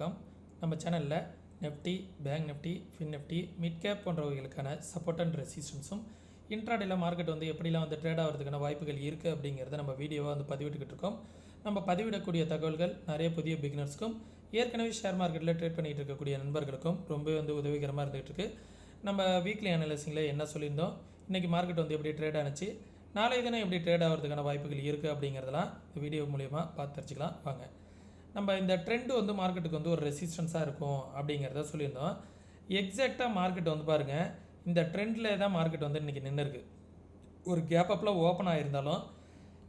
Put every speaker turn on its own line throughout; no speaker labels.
வணக்கம். நம்ம சேனலில் Nifty, bank Nifty, fin Nifty, mid cap போன்றவைகளுக்கான சப்போர்ட் அண்ட் ரெசிஸ்டன்ஸும் இன்ட்ராடேல மார்க்கெட் எப்படிலாம் ட்ரேட் ஆகிறதுக்கான வாய்ப்புகள் இருக்குது அப்படிங்கிறத நம்ம வீடியோவாக பதிவிட்டுக்கிட்டு இருக்கோம். நம்ம பதிவிடக்கூடிய தகவல்கள் நிறைய புதிய பிகினர்ஸ்க்கும் ஏற்கனவே ஷேர் மார்க்கெட்டில் ட்ரேட் பண்ணிகிட்டு இருக்கக்கூடிய நண்பர்களுக்கும் ரொம்ப உதவிகரமாக இருந்துகிட்டு இருக்குது. நம்ம வீக்லி அனலைசிங்கில் என்ன சொல்லியிருந்தோம், இன்றைக்கி மார்க்கெட் எப்படி ட்ரேட் ஆனிச்சு, நாளைய தினம் எப்படி ட்ரேட் ஆகிறதுக்கான வாய்ப்புகள் இருக்குது அப்படிங்கிறதெல்லாம் இந்த வீடியோ மூலிமா பார்த்து தெரிஞ்சுக்கலாம் வாங்க. நம்ம இந்த ட்ரெண்டு மார்க்கெட்டுக்கு ஒரு ரெசிஸ்டன்ஸாக இருக்கும் அப்படிங்கிறத சொல்லியிருந்தோம். எக்ஸாக்டாக மார்க்கெட் பாருங்கள், இந்த ட்ரெண்டில் தான் மார்க்கெட் இன்றைக்கி நின்று இருக்குது. ஒரு கேப் அப்பில் ஓப்பன் ஆகியிருந்தாலும்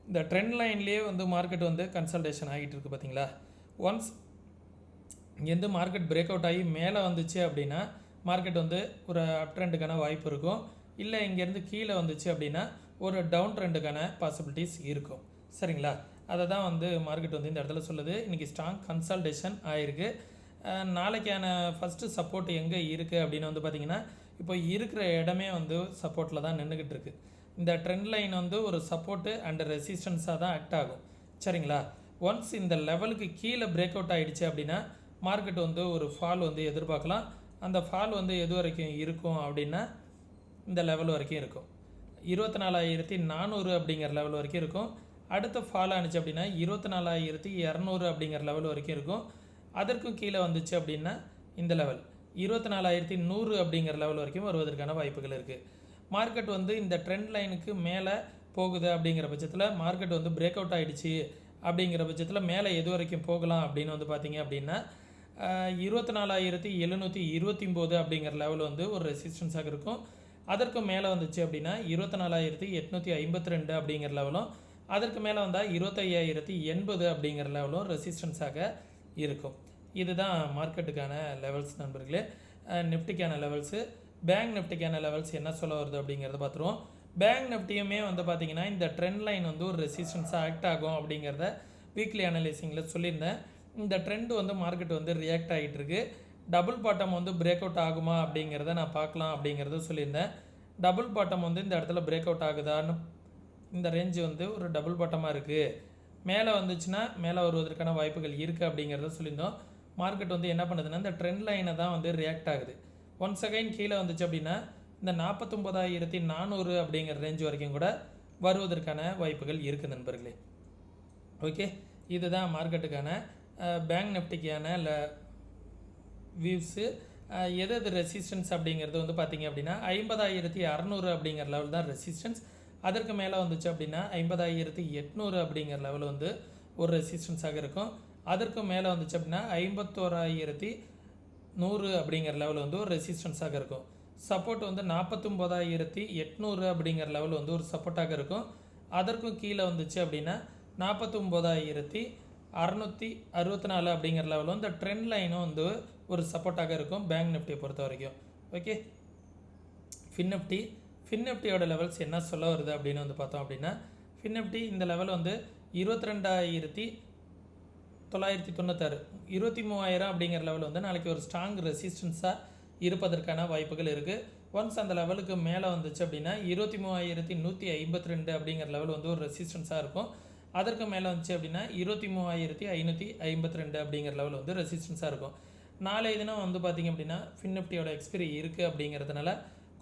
இந்த ட்ரெண்ட் லைன்லேயே மார்க்கெட் கன்சல்டேஷன் ஆகிட்டு இருக்குது பார்த்தீங்களா. ஒன்ஸ் இங்கேருந்து மார்க்கெட் பிரேக் அவுட் ஆகி மேலே வந்துச்சு அப்படின்னா மார்க்கெட் ஒரு அப் ட்ரெண்டுக்கான வாய்ப்பு இருக்கும். இல்லை இங்கேருந்து கீழே வந்துச்சு அப்படின்னா ஒரு டவுன் ட்ரெண்டுக்கான பாசிபிலிட்டிஸ் இருக்கும். சரிங்களா, அதை தான் மார்க்கெட் இந்த இடத்துல சொல்லுது. இன்றைக்கி ஸ்ட்ராங் கன்சல்டேஷன் ஆகிருக்கு. நாளைக்கான ஃபஸ்ட்டு சப்போர்ட் எங்கே இருக்குது அப்படின்னு பார்த்திங்கன்னா, இப்போ இருக்கிற இடமே சப்போர்ட்டில் தான் நின்றுக்கிட்டு இருக்குது. இந்த ட்ரெண்ட் லைன் ஒரு சப்போர்ட்டு அண்ட் ரெசிஸ்டன்ஸாக தான் ஆக்ட் ஆகும். சரிங்களா, ஒன்ஸ் இந்த லெவலுக்கு கீழே பிரேக் அவுட் ஆகிடுச்சு அப்படின்னா மார்க்கெட் ஒரு ஃபால் எதிர்பார்க்கலாம். அந்த ஃபால் எது வரைக்கும் இருக்கும் அப்படின்னா இந்த லெவல் வரைக்கும் இருக்கும். 24,400 அப்படிங்கிற லெவல் வரைக்கும் இருக்கும். அடுத்த ஃபால் ஆனிச்சு அப்படின்னா 24,200 அப்படிங்கிற லெவல் வரைக்கும் இருக்கும். அதற்கும் கீழே வந்துச்சு அப்படின்னா இந்த லெவல் 24,100 அப்படிங்கிற லெவல் வரைக்கும் வருவதற்கான வாய்ப்புகள் இருக்குது. மார்க்கெட் இந்த ட்ரெண்ட் லைனுக்கு மேலே போகுது அப்படிங்கிற பட்சத்தில் மார்க்கெட் பிரேக் அவுட் ஆகிடுச்சு அப்படிங்கிற பட்சத்தில் மேலே எது வரைக்கும் போகலாம் அப்படின்னு பார்த்தீங்க அப்படின்னா 24,729 அப்படிங்கிற லெவல் ஒரு ரெசிஸ்டன்ஸாக இருக்கும். அதற்கு மேலே வந்துச்சு அப்படின்னா 24,852 அப்படிங்கிற லெவலும், அதற்கு மேலே வந்தால் 25,080 அப்படிங்கிற லெவலும் ரெசிஸ்டன்ஸாக இருக்கும். இதுதான் மார்க்கெட்டுக்கான லெவல்ஸ் நண்பர்களே. நிஃப்டிக்கான லெவல்ஸு, பேங்க் நிஃப்டிக்கான லெவல்ஸ் என்ன சொல்ல வருது அப்படிங்கிறத பார்த்துருவோம். பேங்க் நிஃப்டியுமே பார்த்திங்கன்னா இந்த ட்ரெண்ட் லைன் ஒரு ரெசிஸ்டன்ஸாக ஆக்ட் ஆகும் அப்படிங்கிறத வீக்லி அனலைசிங்கில் சொல்லியிருந்தேன். இந்த ட்ரெண்டு மார்க்கெட் ரியாக்ட் ஆகிட்டு இருக்கு. டபுள் பாட்டம் பிரேக் அவுட் ஆகுமா அப்படிங்கிறத நான் பார்க்கலாம் அப்படிங்கிறத சொல்லியிருந்தேன். டபுள் பாட்டம் இந்த இடத்துல பிரேக் அவுட் ஆகுதான்னு, இந்த ரேஞ்சு ஒரு டபுள் பாட்டமாக இருக்குது, மேலே வந்துச்சுன்னா மேலே வருவதற்கான வாய்ப்புகள் இருக்குது அப்படிங்கிறத சொல்லியிருந்தோம். மார்க்கெட் என்ன பண்ணுதுன்னா இந்த ட்ரெண்ட் லைனை தான் ரியாக்ட் ஆகுது. ஒன்ஸ் அகைன் கீழே வந்துச்சு அப்படின்னா இந்த 49,400 அப்படிங்கிற ரேஞ்சு வரைக்கும் கூட வருவதற்கான வாய்ப்புகள் இருக்குது நண்பர்களே. ஓகே, இதுதான் மார்க்கெட்டுக்கான பேங்க் நிஃப்டிக்கான வியூஸு. எது ரெசிஸ்டன்ஸ் அப்படிங்கிறது பார்த்திங்க அப்படின்னா 50,600 அப்படிங்கிற லெவல் தான் ரெசிஸ்டன்ஸ். அதற்கு மேலே வந்துச்சு அப்படின்னா 50,800 அப்படிங்கிற லெவல் ஒரு ரெசிஸ்டன்ஸாக இருக்கும். அதற்கு மேலே வந்துச்சு அப்படின்னா 51,100 அப்படிங்கிற லெவல் ஒரு ரெசிஸ்டன்ஸாக இருக்கும். சப்போர்ட் 49,800 அப்படிங்கிற லெவல் ஒரு சப்போர்ட்டாக இருக்கும். அதற்கும் கீழே வந்துச்சு அப்படின்னா 49,664 அப்படிங்கிற லெவலும் இந்த ட்ரெண்ட் லைனும் ஒரு சப்போர்ட்டாக இருக்கும் பேங்க் நிஃப்டியை பொறுத்த வரைக்கும். ஓகே, ஃபின் நிஃப்டியோட லெவல்ஸ் என்ன சொல்ல வருது அப்படின்னு பார்த்தோம் அப்படின்னா, ஃபின் நிஃப்டி இந்த லெவல் 22,996 23,000 அப்படிங்கிற லெவல் நாளைக்கு ஒரு ஸ்ட்ராங் ரெசிஸ்டன்ஸாக இருப்பதற்கான வாய்ப்புகள் இருக்குது. ஒன்ஸ் அந்த லெவலுக்கு மேலே வந்துச்சு அப்படின்னா 23,152 அப்படிங்கிற லெவல் ஒரு ரெசிஸ்டன்ஸாக இருக்கும். அதற்கு மேலே வந்துச்சு அப்படின்னா 23,552 அப்படிங்கிற லெவல் ரெசிஸ்டன்ஸாக இருக்கும். நாளைய தினம் பார்த்திங்க அப்படின்னா ஃபின் நிஃப்டியோட எக்ஸ்பிரி இருக்குது அப்படிங்கிறதுனால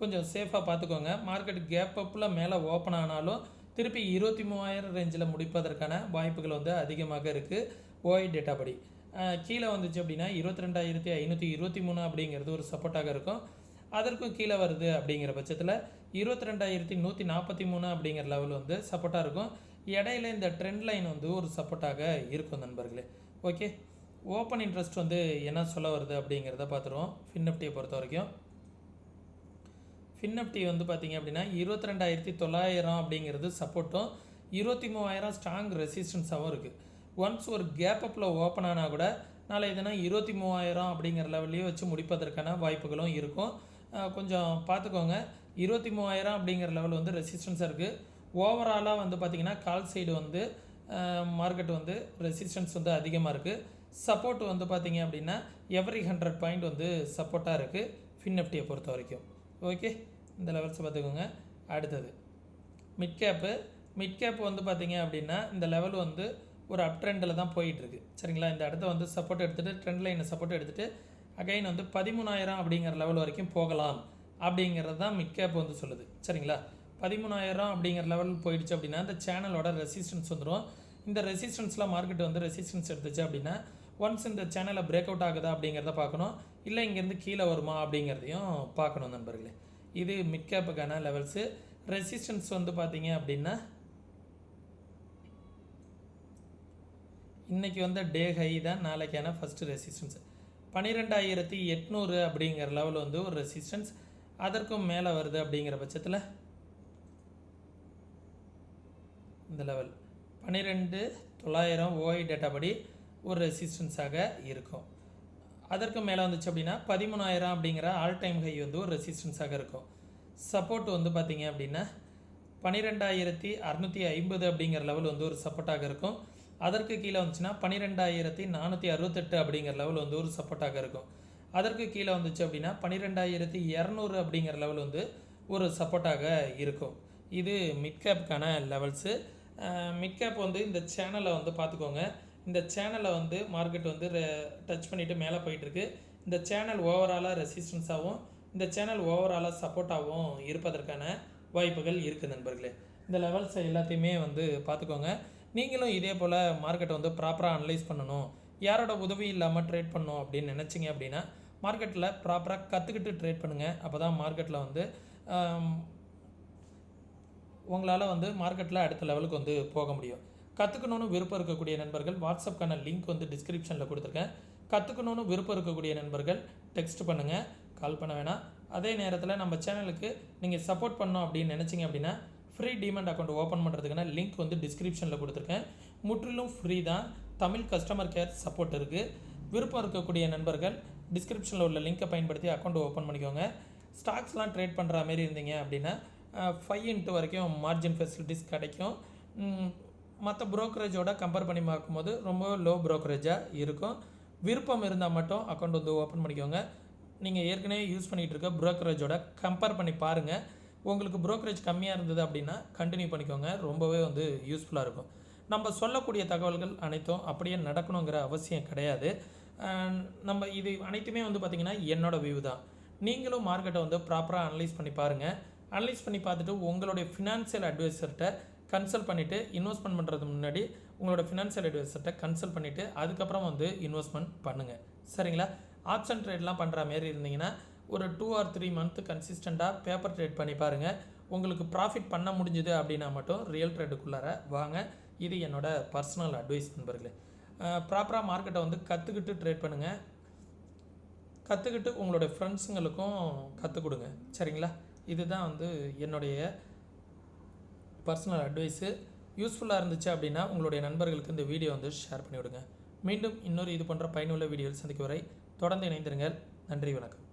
கொஞ்சம் சேஃபாக பார்த்துக்கோங்க. மார்க்கெட் கேப் அப்பில் மேலே ஓப்பன் ஆனாலும் திருப்பி 23,000 ரேஞ்சில் முடிப்பதற்கான வாய்ப்புகள் அதிகமாக இருக்குது. ஓஐ டேட்டா படி கீழே வந்துச்சு அப்படின்னா 22,523 அப்படிங்கிறது ஒரு சப்போர்ட்டாக இருக்கும். அதற்கும் கீழே வருது அப்படிங்கிற பட்சத்தில் 22,143 அப்படிங்கிற லெவல் சப்போர்ட்டாக இருக்கும். இடையில இந்த ட்ரெண்ட் லைன் ஒரு சப்போர்ட்டாக இருக்கும் நண்பர்களே. ஓகே, ஓப்பன் இன்ட்ரெஸ்ட் என்ன சொல்ல வருது அப்படிங்கிறத பார்த்துருவோம். ஃபின் நிஃப்டியை பொறுத்த வரைக்கும் ஃபின் நிஃப்டி பார்த்திங்க அப்படின்னா 22,900 அப்படிங்கிறது சப்போர்ட்டும் 23,000 ஸ்ட்ராங் ரெசிஸ்டன்ஸாகவும் இருக்குது. ஒன்ஸ் ஒரு கேப் அப்பில் ஓப்பன் ஆனால் கூட நாளை தினம் 23,000 அப்படிங்கிற லெவல்லையே வச்சு முடிப்பதற்கான வாய்ப்புகளும் இருக்கும். கொஞ்சம் பார்த்துக்கோங்க. 23,000 அப்படிங்கிற லெவல் ரெசிஸ்டன்ஸாக இருக்குது. ஓவராலாக பார்த்திங்கன்னா கால் சைடு மார்க்கெட் ரெசிஸ்டன்ஸ் அதிகமாக இருக்குது. சப்போர்ட் பார்த்திங்க அப்படின்னா எவ்ரி 100 பாயிண்ட் சப்போர்ட்டாக இருக்குது ஃபின் நிஃப்டியை பொறுத்த வரைக்கும். ஓகே, இந்த லெவல்ஸை பார்த்துக்கோங்க. அடுத்தது மிட் கேப்பு பார்த்திங்க அப்படின்னா இந்த லெவல் ஒரு அப் ட்ரெண்டில் தான் போயிட்டுருக்கு. சரிங்களா, இந்த இடத்த வந்து சப்போர்ட் எடுத்துகிட்டு ட்ரெண்ட் லைனை சப்போர்ட் எடுத்துகிட்டு அகைன் வந்து 13,000 அப்படிங்கிற லெவல் வரைக்கும் போகலாம் அப்படிங்கிறது தான் மிட் கேப் வந்து சொல்லுது. சரிங்களா, 13,000 அப்படிங்கிற லெவல் போயிடுச்சு அப்படின்னா இந்த சேனலோட ரெசிஸ்டன்ஸ் வந்துடும். இந்த ரெசிஸ்டன்ஸில் மார்க்கெட் வந்து ரெசிஸ்டன்ஸ் எடுத்துச்சு அப்படின்னா ஒன்ஸ் இந்த சேனலை பிரேக் அவுட் ஆகுதா அப்படிங்கிறத பார்க்கணும், இல்லை இங்கேருந்து கீழே வருமா அப்படிங்கிறதையும் பார்க்கணும் நண்பர்களே. இது மிட் கேப்புக்கான லெவல்ஸு. ரெசிஸ்டன்ஸ் வந்து பார்த்தீங்க அப்படின்னா இன்றைக்கி வந்து டே ஹை தான், நாளைக்கான ஃபஸ்ட்டு ரெசிஸ்டன்ஸ் 12,800 அப்படிங்கிற லெவல் வந்து ஒரு ரெசிஸ்டன்ஸ். அதற்கும் மேலே வருது அப்படிங்கிற பட்சத்தில் இந்த லெவல் 12,900 ஓஐ டேட்டா படி ஒரு ரெசிஸ்டன்ஸாக இருக்கும். அதற்கு மேலே வந்துச்சு அப்படின்னா 13,000 அப்படிங்கிற ஆல் டைம் ஹை வந்து ஒரு ரெசிஸ்டன்ஸாக இருக்கும். சப்போர்ட் வந்து பார்த்திங்க அப்படின்னா 12,650 அப்படிங்கிற லெவல் வந்து ஒரு சப்போர்ட்டாக இருக்கும். அதற்கு கீழே வந்துச்சுன்னா 12,468 அப்படிங்கிற லெவல் வந்து ஒரு சப்போர்ட்டாக இருக்கும். அதற்கு கீழே வந்துச்சு அப்படின்னா 12,200 அப்படிங்கிற லெவல் வந்து ஒரு சப்போர்ட்டாக இருக்கும். இது மிட் கேப்புக்கான லெவல்ஸு. மிட் கேப் வந்து இந்த சேனலை வந்து பார்த்துக்கோங்க. இந்த சேனலை வந்து மார்க்கெட் வந்து டச் பண்ணிவிட்டு மேலே போயிட்டுருக்கு. இந்த சேனல் ஓவராலாக ரெசிஸ்டன்ஸாகவும் இந்த சேனல் ஓவராலாக சப்போர்ட்டாகவும் இருப்பதற்கான வாய்ப்புகள் இருக்குது நண்பர்களே. இந்த லெவல்ஸ் எல்லாத்தையுமே வந்து பார்த்துக்கோங்க. நீங்களும் இதே போல் மார்க்கெட்டை வந்து ப்ராப்பராக அனலைஸ் பண்ணணும், யாரோட உதவி இல்லாமல் ட்ரேட் பண்ணணும் அப்படின்னு நினச்சிங்க அப்படின்னா மார்க்கெட்டில் ப்ராப்பராக கற்றுக்கிட்டு ட்ரேட் பண்ணுங்கள். அப்போ தான் மார்க்கெட்டில் வந்து உங்களால் வந்து மார்க்கெட்டில் அடுத்த லெவலுக்கு வந்து போக முடியும். கற்றுக்கணுன்னு விருப்பம் இருக்கக்கூடிய நண்பர்கள் வாட்ஸ்அப்க்கான லிங்க் வந்து டிஸ்கிரிப்ஷனில் கொடுத்துருக்கேன். கற்றுக்கணுன்னு விருப்பம் இருக்கக்கூடிய நண்பர்கள் டெக்ஸ்ட் பண்ணுங்கள், கால் பண்ண வேணாம். அதே நேரத்தில் நம்ம சேனலுக்கு நீங்கள் சப்போர்ட் பண்ணோம் அப்படின்னு நினச்சிங்க அப்படின்னா ஃப்ரீ டிமெண்ட் அக்கௌண்ட் ஓப்பன் பண்ணுறதுக்கான லிங்க் வந்து டிஸ்கிரிப்ஷனில் கொடுத்துருக்கேன். முற்றிலும் ஃப்ரீ தான். தமிழ் கஸ்டமர் கேர் சப்போர்ட் இருக்குது. விருப்பம் இருக்கக்கூடிய நண்பர்கள் டிஸ்கிரிப்ஷனில் உள்ள லிங்க்கை பயன்படுத்தி அக்கௌண்ட் ஓப்பன் பண்ணிக்கோங்க. ஸ்டாக்ஸ்லாம் ட்ரேட் பண்ணுற மாதிரி இருந்தீங்க அப்படின்னா 5x வரைக்கும் மார்ஜின் ஃபெசிலிட்டிஸ் கிடைக்கும். மற்ற ப்ரோக்கரேஜோட கம்பேர் பண்ணி பார்க்கும்போது ரொம்ப லோ ப்ரோக்கரேஜாக இருக்கும். விருப்பம் இருந்தால் மட்டும் அக்கௌண்ட் வந்து ஓப்பன் பண்ணிக்கோங்க. நீங்கள் ஏற்கனவே யூஸ் பண்ணிகிட்டு இருக்க ப்ரோக்கரேஜோட கம்பேர் பண்ணி பாருங்கள். உங்களுக்கு ப்ரோக்கரேஜ் கம்மியாக இருந்தது அப்படின்னா கண்டினியூ பண்ணிக்கோங்க. ரொம்பவே வந்து யூஸ்ஃபுல்லாக இருக்கும். நம்ம சொல்லக்கூடிய தகவல்கள் அனைத்தும் அப்படியே நடக்கணுங்கிற அவசியம் கிடையாது. நம்ம இது அனைத்துமே வந்து பார்த்திங்கன்னா என்னோடய வியூ தான். நீங்களும் மார்க்கெட்டை வந்து ப்ராப்பராக அனலைஸ் பண்ணி பாருங்கள். அனலைஸ் பண்ணி பார்த்துட்டு உங்களுடைய ஃபினான்ஷியல் அட்வைசர்கிட்ட கன்சல்ட் பண்ணிவிட்டு இன்வெஸ்ட்மெண்ட் பண்ணுறதுக்கு முன்னாடி உங்களோட ஃபினான்ஷியல் அட்வைசர்கிட்ட கன்சல்ட் பண்ணிவிட்டு அதுக்கப்புறம் வந்து இன்வெஸ்ட்மெண்ட் பண்ணுங்கள். சரிங்களா, ஆப்ஷன் ட்ரேட்லாம் பண்ணுற மாரி இருந்தீங்கன்னா ஒரு 2 or 3 மந்த் கன்சிஸ்டண்ட்டாக பேப்பர் ட்ரேட் பண்ணி பாருங்கள். உங்களுக்கு ப்ராஃபிட் பண்ண முடிஞ்சுது அப்படின்னா மட்டும் ரியல் ட்ரேடுக்குள்ளார வாங்க. இது என்னோடய பர்சனல் அட்வைஸ் நண்பர்களே. ப்ராப்பராக மார்க்கெட்டை வந்து கற்றுக்கிட்டு ட்ரேட் பண்ணுங்கள். கற்றுக்கிட்டு உங்களுடைய ஃப்ரெண்ட்ஸுங்களுக்கும் கற்றுக் கொடுங்க. சரிங்களா, இதுதான் வந்து என்னுடைய பர்சனல் அட்வைஸு. யூஸ்ஃபுல்லாக இருந்துச்சு அப்படின்னா உங்களுடைய நண்பர்களுக்கு இந்த வீடியோ வந்து ஷேர் பண்ணிவிடுங்க. மீண்டும் இன்னொரு இது போன்ற பயனுள்ள வீடியோவில் சந்திக்கும் வரை தொடர்ந்து இணைந்திருங்கள். நன்றி, வணக்கம்.